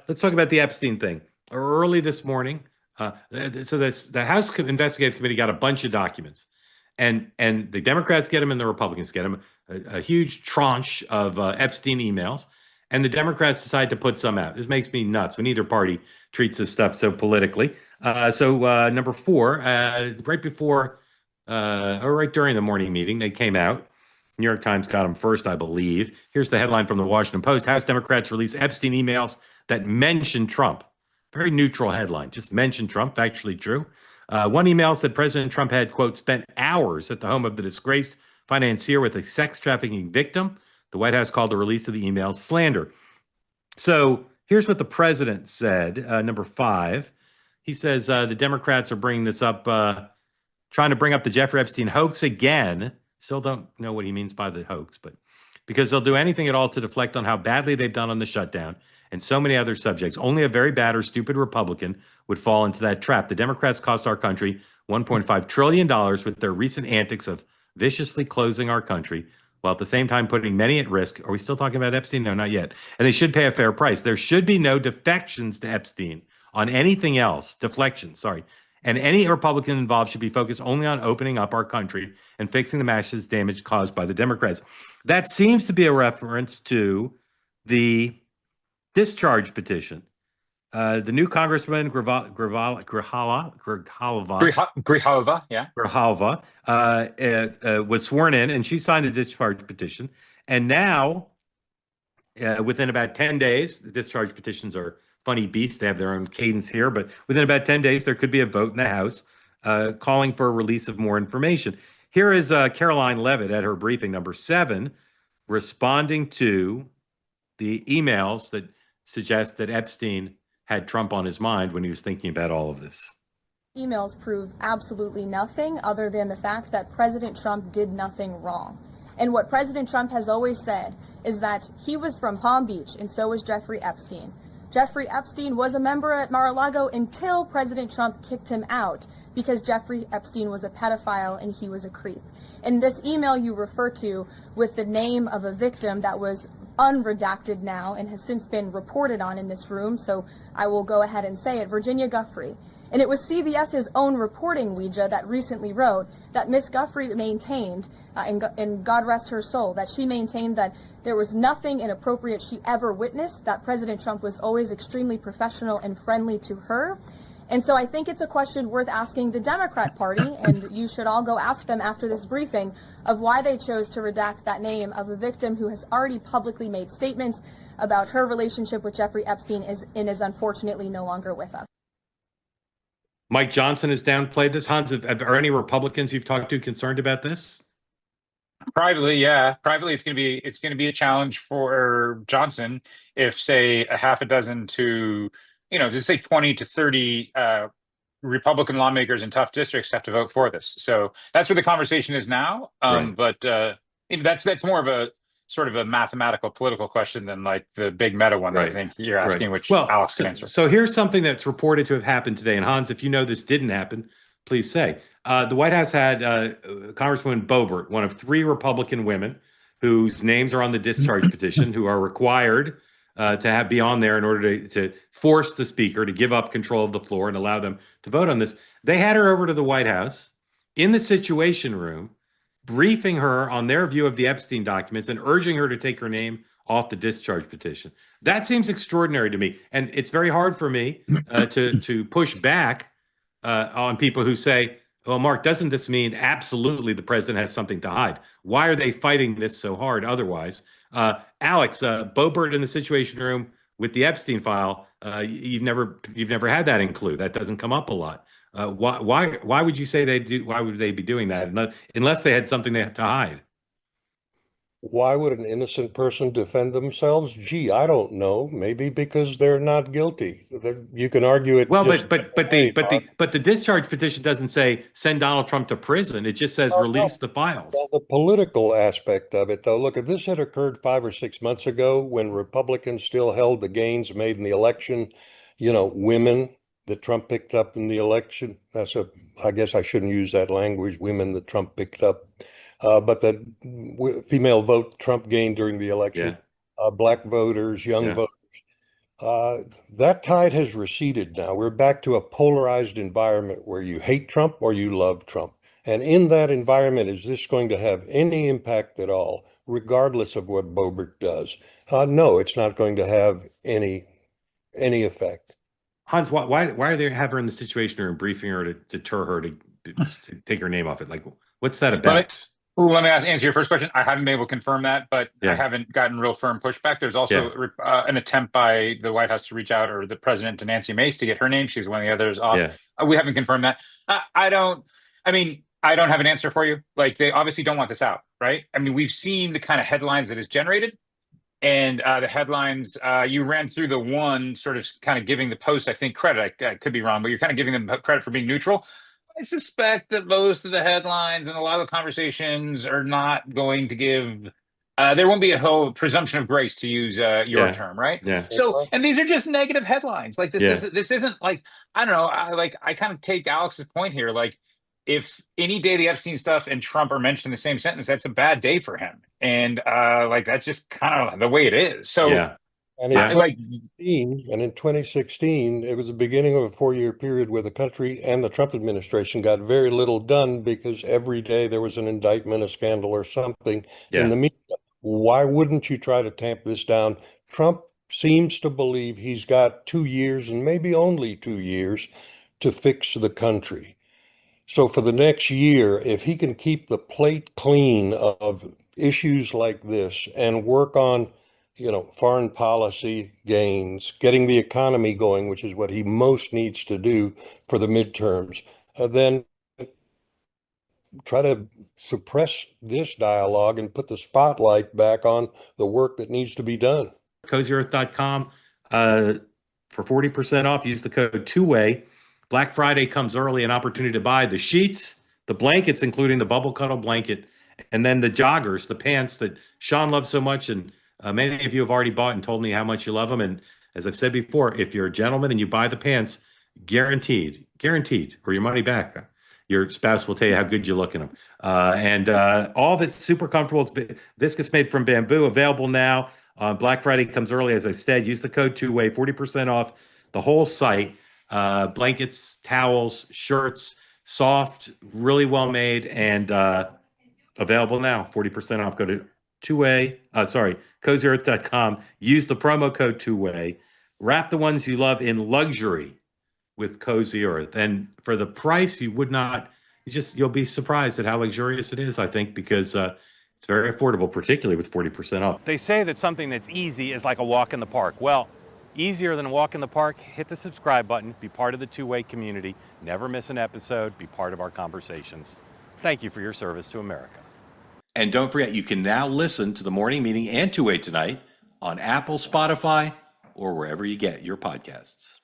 let's talk about the Epstein thing. Early this morning, the House Investigative Committee got a bunch of documents, and the Democrats get them and the Republicans get them, a huge tranche of Epstein emails, and the Democrats decide to put some out. This makes me nuts when either party treats this stuff so politically. Number four, right before or right during the morning meeting, they came out. New York Times got them first, I believe. Here's the headline from the Washington Post. House Democrats release Epstein emails that mention Trump. Very neutral headline. Just mention Trump. Actually true. One email said President Trump had, quote, spent hours at the home of the disgraced financier with a sex trafficking victim. The White House called the release of the emails slander. So here's what the president said. Number five, he says the Democrats are bringing this up, trying to bring up the Jeffrey Epstein hoax again. Still don't know what he means by the hoax, but because they'll do anything at all to deflect on how badly they've done on the shutdown and so many other subjects. Only a very bad or stupid Republican would fall into that trap. The Democrats cost our country $1.5 trillion with their recent antics of viciously closing our country, while at the same time putting many at risk. Are we still talking about Epstein? No, not yet. And they should pay a fair price. There should be no defections to Epstein on anything else. Deflections, sorry. And any Republican involved should be focused only on opening up our country and fixing the massive damage caused by the Democrats. That seems to be a reference to the discharge petition. The new Congressman Grijalva, yeah. Grijalva was sworn in, and she signed the discharge petition. And now, within about 10 days, the discharge petitions are funny beasts. They have their own cadence here, but within about 10 days, there could be a vote in the House calling for a release of more information. Here is Caroline Levitt at her briefing, number 7, responding to the emails that suggest that Epstein had Trump on his mind when he was thinking about all of this. Emails prove absolutely nothing other than the fact that President Trump did nothing wrong. And what President Trump has always said is that he was from Palm Beach, and so was Jeffrey Epstein. Jeffrey Epstein was a member at Mar-a-Lago until President Trump kicked him out because Jeffrey Epstein was a pedophile and he was a creep. And this email you refer to with the name of a victim that was unredacted now and has since been reported on in this room, so I will go ahead and say it, Virginia Giuffre. And it was CBS's own reporting, Ouija, that recently wrote that Miss Giuffre maintained, and God rest her soul, that she maintained that there was nothing inappropriate she ever witnessed, that President Trump was always extremely professional and friendly to her. And so I think it's a question worth asking the Democrat Party, and you should all go ask them after this briefing, of why they chose to redact that name of a victim who has already publicly made statements about her relationship with Jeffrey Epstein and is unfortunately no longer with us. Mike Johnson has downplayed this. Hans, are any Republicans you've talked to concerned about this? Privately, yeah. Privately, it's going to be a challenge for Johnson if, say, a half a dozen to, just say 20 to 30 Republican lawmakers in tough districts have to vote for this. So that's where the conversation is now. Right. But that's more of a sort of a mathematical political question than like the big meta one that I think you're asking, which Alex can answer. So here's something that's reported to have happened today. And Hans, if you know this didn't happen, please say. The White House had Congresswoman Boebert, one of 3 Republican women whose names are on the discharge petition, who are required to be on there in order to force the speaker to give up control of the floor and allow them to vote on this. They had her over to the White House in the Situation Room, briefing her on their view of the Epstein documents and urging her to take her name off the discharge petition. That seems extraordinary to me. And it's very hard for me to push back on people who say, well, Mark, doesn't this mean absolutely the president has something to hide? Why are they fighting this so hard otherwise? Alex, Boebert in the Situation Room with the Epstein file, you've never had that include. That doesn't come up a lot. Why would you say they do? Why would they be doing that unless they had something they had to hide? Why would an innocent person defend themselves? Gee, I don't know. Maybe because they're not guilty. You can argue it. Well, but the discharge petition doesn't say send Donald Trump to prison. It just says release the files. Well, the political aspect of it, though, look, if this had occurred 5 or 6 months ago when Republicans still held the gains made in the election, women that Trump picked up in the election. I guess I shouldn't use that language, women that Trump picked up. But the female vote Trump gained during the election, black voters, young voters. That tide has receded now. We're back to a polarized environment where you hate Trump or you love Trump. And in that environment, is this going to have any impact at all, regardless of what Boebert does? No, it's not going to have any effect. Hans, why are they have her in the situation or in briefing her to deter her to take her name off it? Like, what's that about? Let me answer your first question. I haven't been able to confirm that, but I Yeah. haven't gotten real firm pushback. There's also an attempt by the White House to reach out, or the president, to Nancy Mace to get her name. She's one of the others off. Yeah. We haven't confirmed that. I don't have an answer for you. Like, they obviously don't want this out, right? I mean, we've seen the kind of headlines that it's generated. And the headlines, you ran through the one sort of kind of giving the Post, I think, credit. I could be wrong, but you're kind of giving them credit for being neutral. I suspect that most of the headlines and a lot of the conversations are not going to give. There won't be a whole presumption of grace, to use your term, right? Yeah. So, and these are just negative headlines. Like, this isn't like, I don't know. I kind of take Alex's point here. Like, if any day the Epstein stuff and Trump are mentioned in the same sentence, that's a bad day for him. And like, that's just kind of the way it is. So, And in 2016, it was the beginning of a 4-year period where the country and the Trump administration got very little done because every day there was an indictment, a scandal, or something in the media. Why wouldn't you try to tamp this down? Trump seems to believe he's got 2 years, and maybe only 2 years, to fix the country. So for the next year, if he can keep the plate clean of issues like this and work on, foreign policy gains, getting the economy going, which is what he most needs to do for the midterms, then try to suppress this dialogue and put the spotlight back on the work that needs to be done. CozyEarth.com for 40% off. Use the code two-way. Black Friday comes early, an opportunity to buy the sheets, the blankets, including the bubble cuddle blanket, and then the joggers, the pants that Sean loves so much. And many of you have already bought and told me how much you love them. And as I've said before, if you're a gentleman and you buy the pants, guaranteed, or your money back. Your spouse will tell you how good you look in them. And all of it's super comfortable. It's viscose made from bamboo, available now. Black Friday comes early, as I said. Use the code two-way, 40% off the whole site. Blankets, towels, shirts, soft, really well made, and available now, 40% off. Go to CozyEarth.com. Use the promo code two-way. Wrap the ones you love in luxury with Cozy Earth. And for the price, you'll be surprised at how luxurious it is, I think, because it's very affordable, particularly with 40% off. They say that something that's easy is like a walk in the park. Well, easier than a walk in the park, hit the subscribe button, be part of the two-way community, never miss an episode, be part of our conversations. Thank you for your service to America. And don't forget, you can now listen to the Morning Meeting and Two-Way Tonight on Apple, Spotify, or wherever you get your podcasts.